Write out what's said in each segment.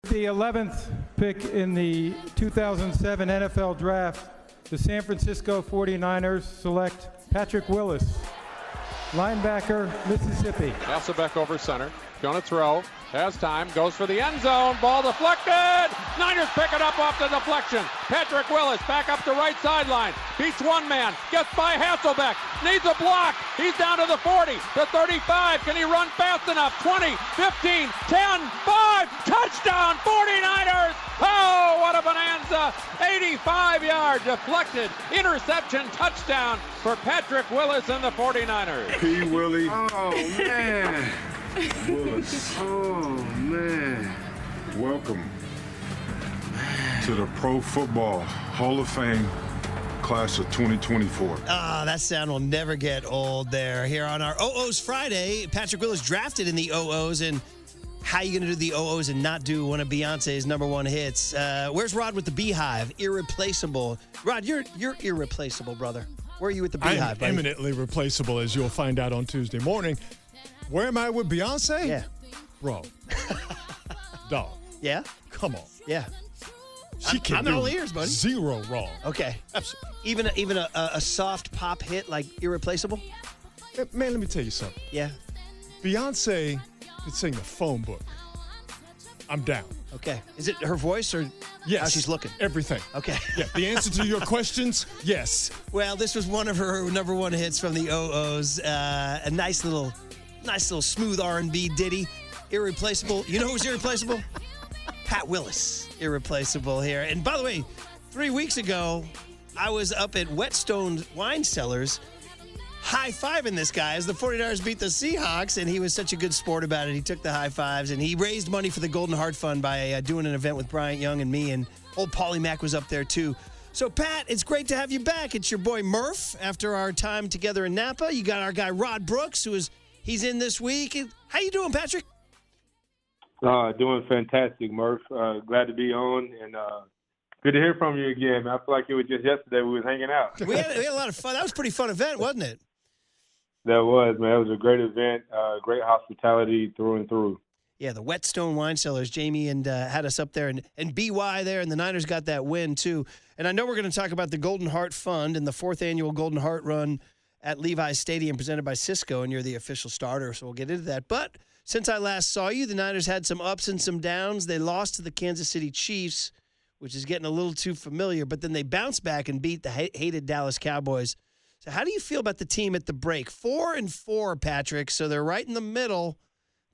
The 11th pick in the 2007 NFL Draft, the San Francisco 49ers select Patrick Willis, linebacker, Mississippi. Hasselbeck over center, gonna throw, has time, goes for the end zone, ball deflected! Niners pick it up off the deflection. Patrick Willis back up the right sideline, beats one man, gets by Hasselbeck, needs a block, he's down to the 40, the 35, can he run fast enough? 20, 15, 10, 5, touchdown 49ers! Oh, what a bonanza! 85-yard deflected, interception, touchdown for Patrick Willis and the 49ers. P. Willie. Oh, man. Willis. Oh, man. Welcome to the Pro Football Hall of Fame class of 2024. That sound will never get old there. Here on our OOs Friday, Patrick Willis drafted in the OOs, and how you going to do the OOs and not do one of Beyonce's number one hits? Where's Rod with the Beehive? Irreplaceable. Rod, you're irreplaceable, brother. Where are you with the Beehive, I am buddy? eminently replaceable, as you'll find out on Tuesday morning. Where am I with Beyonce? Yeah. Bro. Dog. Yeah? Come on. Yeah. She can I'm do all ears, buddy. zero wrong. Okay. Absolutely. Even a soft pop hit like Irreplaceable? Man, let me tell you something. Yeah. Beyonce could sing the phone book. I'm down. Okay. Is it her voice or Yes. how she's looking? Everything. Okay. Yeah. The answer to your questions, yes. Well, this was one of her number one hits from the OOs. A nice little smooth R&B ditty. Irreplaceable. You know who's irreplaceable? Pat Willis. Irreplaceable here. And by the way, 3 weeks ago, I was up at Whetstone Wine Cellars high-fiving this guy as the 49ers beat the Seahawks, and he was such a good sport about it. He took the high fives, and he raised money for the Golden Heart Fund by doing an event with Bryant Young and me, and old Paulie Mack was up there too. So, Pat, it's great to have you back. It's your boy Murph after our time together in Napa. You got our guy Rod Brooks, he's in this week. How you doing, Patrick? Doing fantastic, Murph. Glad to be on, and good to hear from you again. I feel like it was just yesterday we was hanging out. We had a lot of fun. That was a pretty fun event, wasn't it? That was, man. It was a great event, great hospitality through and through. Yeah, the Whetstone Wine Cellars. Jamie and had us up there, and BY there, and the Niners got that win, too. And I know we're going to talk about the Golden Heart Fund and the 4th annual Golden Heart Run at Levi's Stadium presented by Cisco, and you're the official starter, so we'll get into that. But since I last saw you, the Niners had some ups and some downs. They lost to the Kansas City Chiefs, which is getting a little too familiar, but then they bounced back and beat the hated Dallas Cowboys. So how do you feel about the team at the break? 4-4, Patrick, so they're right in the middle.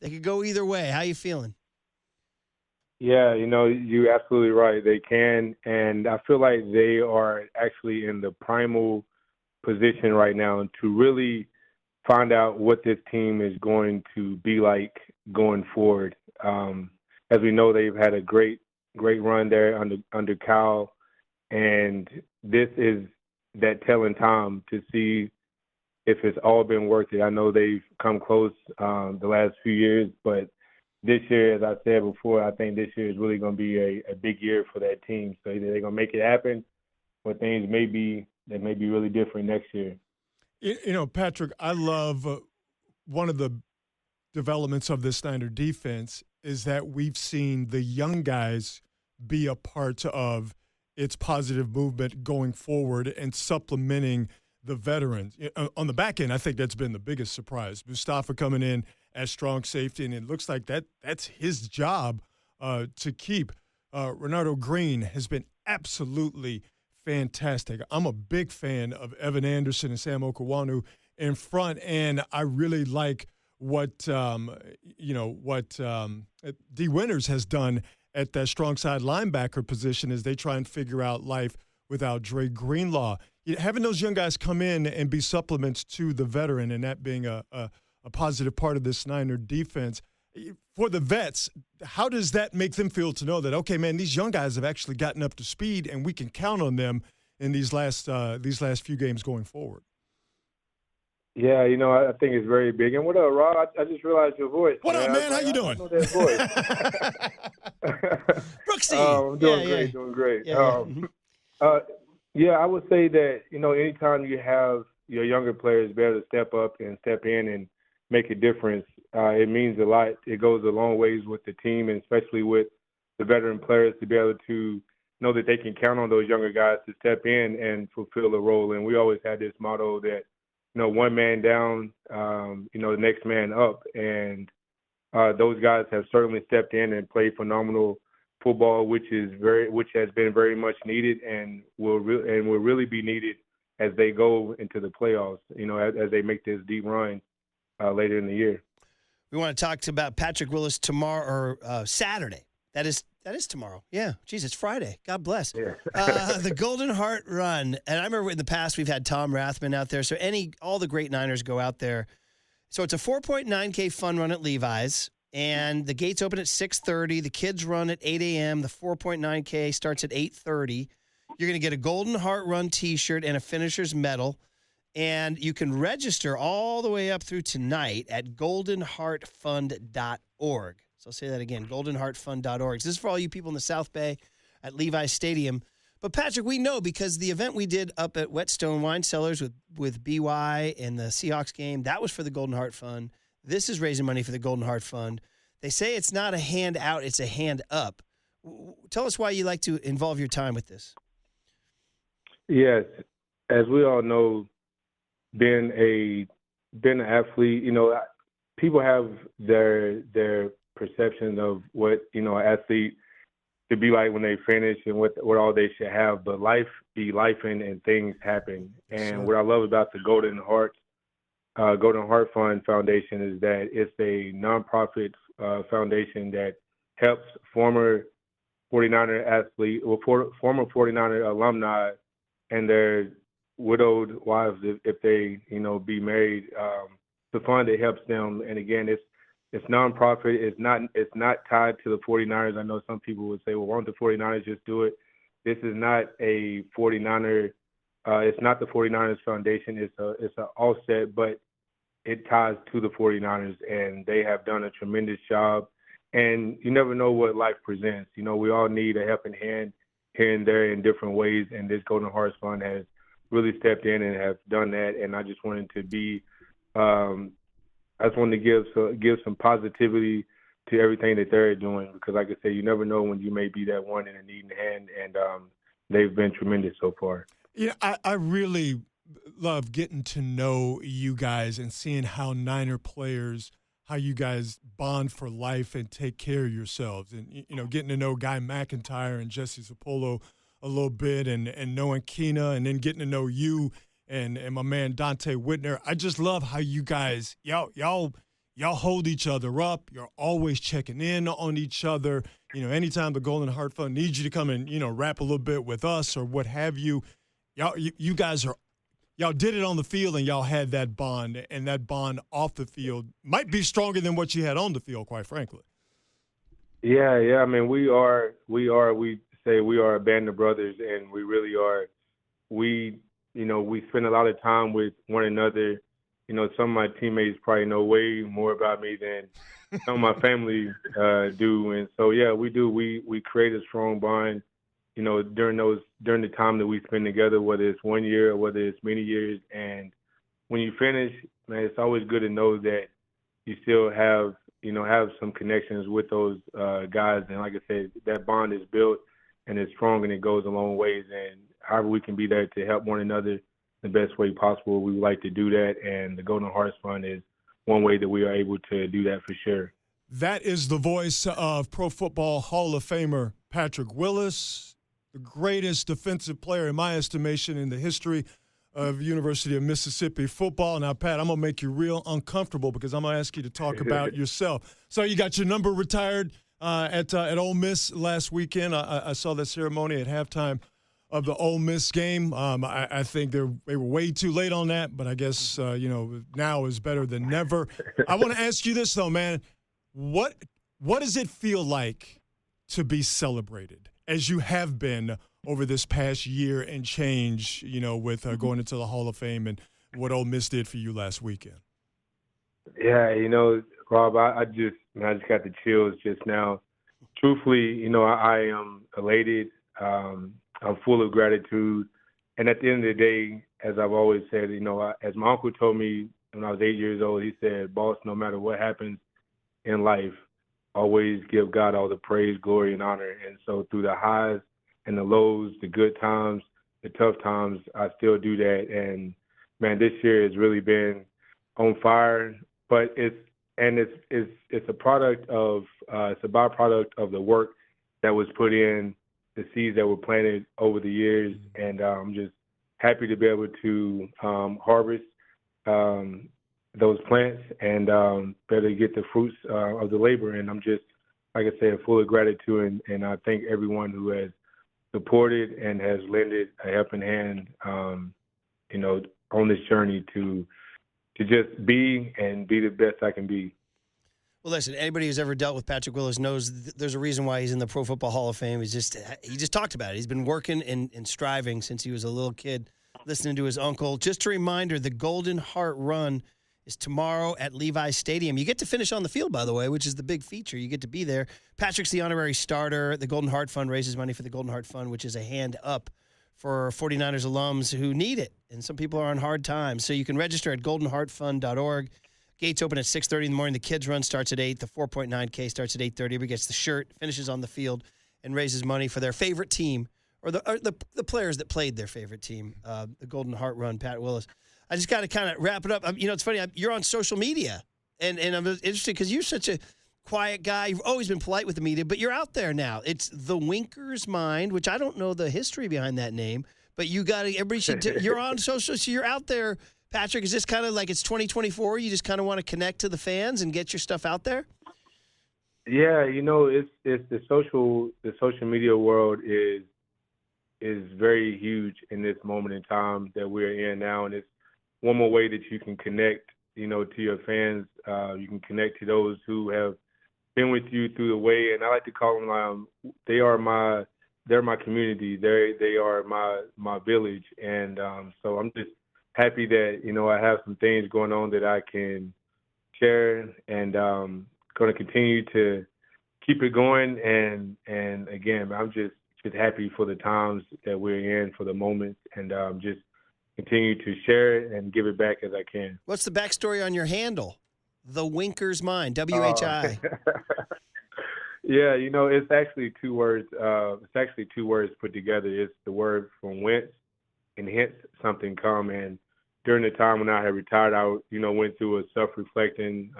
They could go either way. How you feeling? Yeah, you're absolutely right. They can, and I feel like they are actually in the primal position right now to really find out what this team is going to be like going forward. As we know, they've had a great run there under Kyle, and this is that telling time to see if it's all been worth it. I know they've come close the last few years, but this year, as I said before, I think this year is really going to be a big year for that team. So either they're going to make it happen, or things may be really different next year. Patrick, I love one of the developments of this Niner defense is that we've seen the young guys be a part of its positive movement going forward and supplementing the veterans. On the back end, I think that's been the biggest surprise. Mustafa coming in as strong safety, and it looks like that's his job to keep. Renardo Green has been absolutely fantastic. I'm a big fan of Evan Anderson and Sam Okawanu in front, and I really like what D. Winters has done at that strong side linebacker position as they try and figure out life without Dre Greenlaw. Having those young guys come in and be supplements to the veteran, and that being a positive part of this Niner defense. For the vets, how does that make them feel to know that, okay, man, these young guys have actually gotten up to speed and we can count on them in these last few games going forward? Yeah, I think it's very big. And what up, Rob? I just realized your voice. What up, man? How you doing? I know that voice. Brooksy. I'm doing great. Yeah. Yeah, I would say that, anytime you have your younger players be able to step up and step in and make a difference, it means a lot. It goes a long ways with the team, and especially with the veteran players to be able to know that they can count on those younger guys to step in and fulfill a role. And we always had this motto that, one man down, the next man up. And those guys have certainly stepped in and played phenomenal football, which has been very much needed and will really be needed as they go into the playoffs, as they make this deep run later in the year. We want to talk about Patrick Willis tomorrow or Saturday. That is tomorrow. Yeah. Geez, it's Friday. God bless. Yeah. The Golden Heart Run. And I remember in the past we've had Tom Rathman out there. So all the great Niners go out there. So it's a 4.9K fun run at Levi's. And the gates open at 6:30. The kids run at 8 a.m. The 4.9K starts at 8:30. You're going to get a Golden Heart Run T-shirt and a finisher's medal. And you can register all the way up through tonight at goldenheartfund.org. So I'll say that again, goldenheartfund.org. This is for all you people in the South Bay at Levi's Stadium. But, Patrick, we know because the event we did up at Whetstone Wine Cellars with BY and the Seahawks game, that was for the Golden Heart Fund. This is raising money for the Golden Heart Fund. They say it's not a hand out, it's a hand up. Tell us why you like to involve your time with this. Yes. As we all know, being an athlete, people have their perception of what, an athlete should be like when they finish and what all they should have. But life be lifing and things happen. And what I love about the Golden Heart Fund Foundation is that it's a nonprofit foundation that helps former 49er athletes or former 49er alumni and their widowed wives, if they, be married, the fund that helps them. And again, it's nonprofit. It's not tied to the 49ers. I know some people would say, well, why don't the 49ers just do it? This is not a 49er. It's not the 49ers Foundation. It's an offset, but it ties to the 49ers, and they have done a tremendous job. And you never know what life presents. We all need a helping hand here and there in different ways, and this Golden Hearts Fund has really stepped in and have done that. And I just wanted to give some positivity to everything that they're doing, because like I said, you never know when you may be that one in a needing hand, and they've been tremendous so far. I really love getting to know you guys and seeing how Niner players, how you guys bond for life and take care of yourselves. And, getting to know Guy McIntyre and Jesse Zapolo a little bit and knowing Keena, and then getting to know you and my man Dante Whitner. I just love how you guys, y'all hold each other up. You're always checking in on each other. Anytime the Golden Heart Fund needs you to come and, rap a little bit with us or what have you, you guys y'all did it on the field, and y'all had that bond, and that bond off the field might be stronger than what you had on the field, quite frankly. Yeah. I mean, we say we are a band of brothers, and we really are. We spend a lot of time with one another. Some of my teammates probably know way more about me than some of my family do. And so, yeah, we do. We create a strong bond, during the time that we spend together, whether it's 1 year or whether it's many years. And when you finish, man, it's always good to know that you still have some connections with those guys. And like I said, that bond is built and it's strong, and it goes a long ways. And however we can be there to help one another the best way possible, we would like to do that. And the Golden Hearts Fund is one way that we are able to do that for sure. That is the voice of Pro Football Hall of Famer Patrick Willis, the greatest defensive player, in my estimation, in the history of University of Mississippi football. Now, Pat, I'm going to make you real uncomfortable because I'm going to ask you to talk about yourself. So you got your number retired at Ole Miss last weekend. I saw that ceremony at halftime of the Ole Miss game. I think they were way too late on that, but I guess, now is better than never. I want to ask you this, though, man. What does it feel like to be celebrated, as you have been over this past year and change, with going into the Hall of Fame and what Ole Miss did for you last weekend? Yeah, Rob, I just got the chills just now. Truthfully, I am elated. I'm full of gratitude. And at the end of the day, as I've always said, as my uncle told me when I was 8 years old, he said, boss, no matter what happens in life, always give God all the praise, glory, and honor. And so through the highs and the lows, the good times, the tough times, I still do that. And man, this year has really been on fire. But it's a product of it's a byproduct of the work that was put in, the seeds that were planted over the years, and I'm just happy to be able to harvest those plants and better get the fruits of the labor. And I'm just, like I said, full of gratitude, and I thank everyone who has supported and has lended a helping hand, on this journey to just be the best I can be. Well, listen, anybody who's ever dealt with Patrick Willis knows there's a reason why he's in the Pro Football Hall of Fame. He just talked about it. He's been working and striving since he was a little kid, listening to his uncle. Just a reminder, the Golden Heart Run is tomorrow at Levi Stadium. You get to finish on the field, by the way, which is the big feature. You get to be there. Patrick's the honorary starter. The Golden Heart Fund raises money for the Golden Heart Fund, which is a hand up for 49ers alums who need it. And some people are on hard times. So you can register at goldenheartfund.org. Gates open at 6:30 in the morning. The kids' run starts at 8. The 4.9K starts at 8:30. Everybody gets the shirt, finishes on the field, and raises money for their favorite team or the players that played their favorite team, the Golden Heart Run, Pat Willis. I just got to kind of wrap it up. It's funny. You're on social media, and I'm interested because you're such a quiet guy. You've always been polite with the media, but you're out there now. It's the Winker's Mind, which I don't know the history behind that name, but everybody should. You're on social, so you're out there. Patrick, is this kind of like it's 2024? You just kind of want to connect to the fans and get your stuff out there? Yeah, it's the social media world is very huge in this moment in time that we're in now, and it's one more way that you can connect, to your fans. You can connect to those who have been with you through the way, and I like to call them they're my community. They are my village, and so I'm just happy that I have some things going on that I can share, and going to continue to keep it going. And again, I'm just happy for the times that we're in, for the moment, and just continue to share it and give it back as I can. What's the backstory on your handle? The Winker's Mind, WHI. Yeah, it's actually two words. It's actually two words put together. It's the word from whence and hence something come. And during the time when I had retired, I went through a self-reflecting,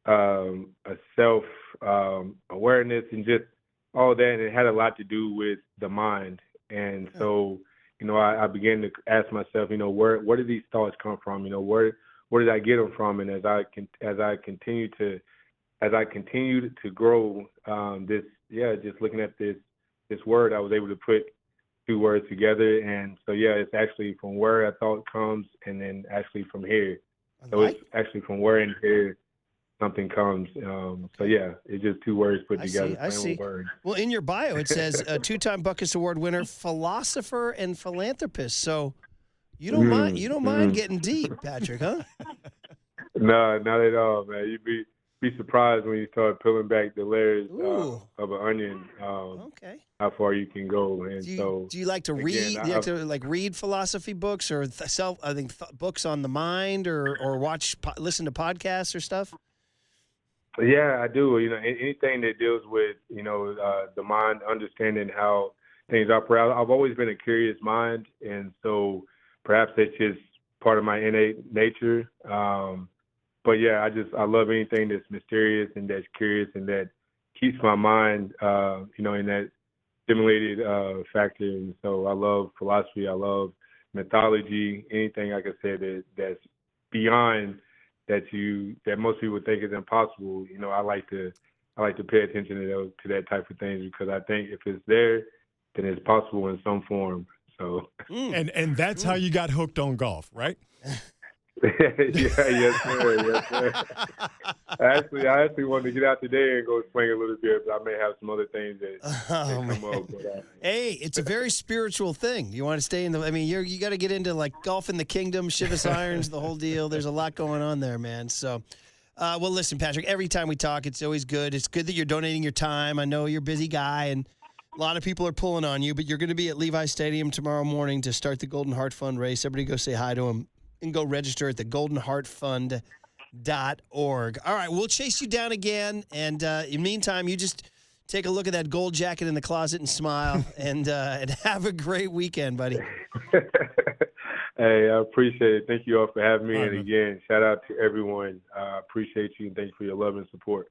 a self-awareness, and just all that. And it had a lot to do with the mind. And so, I began to ask myself, where did these thoughts come from? Where did I get them from? And as I continued to grow, just looking at this word, I was able to put two words together. And so, it's actually from where I thought comes, and then actually from here. So it's actually from where and here something comes. It's just two words put together. I see. Word. Well, in your bio, it says a two-time Butkus Award winner, philosopher, and philanthropist. So you don't mind getting deep, Patrick, huh? No, not at all, man. You'd be surprised when you start peeling back the layers of an onion. How far you can go, and do you like to read? Do you like to read philosophy books or books on the mind, or listen to podcasts or stuff? Yeah, I do. Anything that deals with the mind, understanding how things operate. I've always been a curious mind, and so perhaps that's just part of my innate nature. But yeah, I love anything that's mysterious and that's curious and that keeps my mind, in that stimulated factor. And so I love philosophy. I love mythology. Anything, like I said, that's beyond that most people think is impossible. I like to pay attention to that type of things, because I think if it's there, then it's possible in some form. So and that's how you got hooked on golf, right? Yes, sir. I actually wanted to get out today and go swing a little bit, but I may have some other things that come up. But, hey, it's a very spiritual thing. You want to stay in you got to get into golf in the kingdom, Chivas Irons, the whole deal. There's a lot going on there, man. So, well, listen, Patrick, every time we talk, it's always good. It's good that you're donating your time. I know you're a busy guy, and a lot of people are pulling on you, but you're going to be at Levi Stadium tomorrow morning to start the Golden Heart Fund race. Everybody go say hi to him. And go register at the goldenheartfund.org. All right, we'll chase you down again. And in the meantime, you just take a look at that gold jacket in the closet and smile and have a great weekend, buddy. Hey, I appreciate it. Thank you all for having me. All right, And man. again, shout out to everyone. I appreciate you and thank you for your love and support.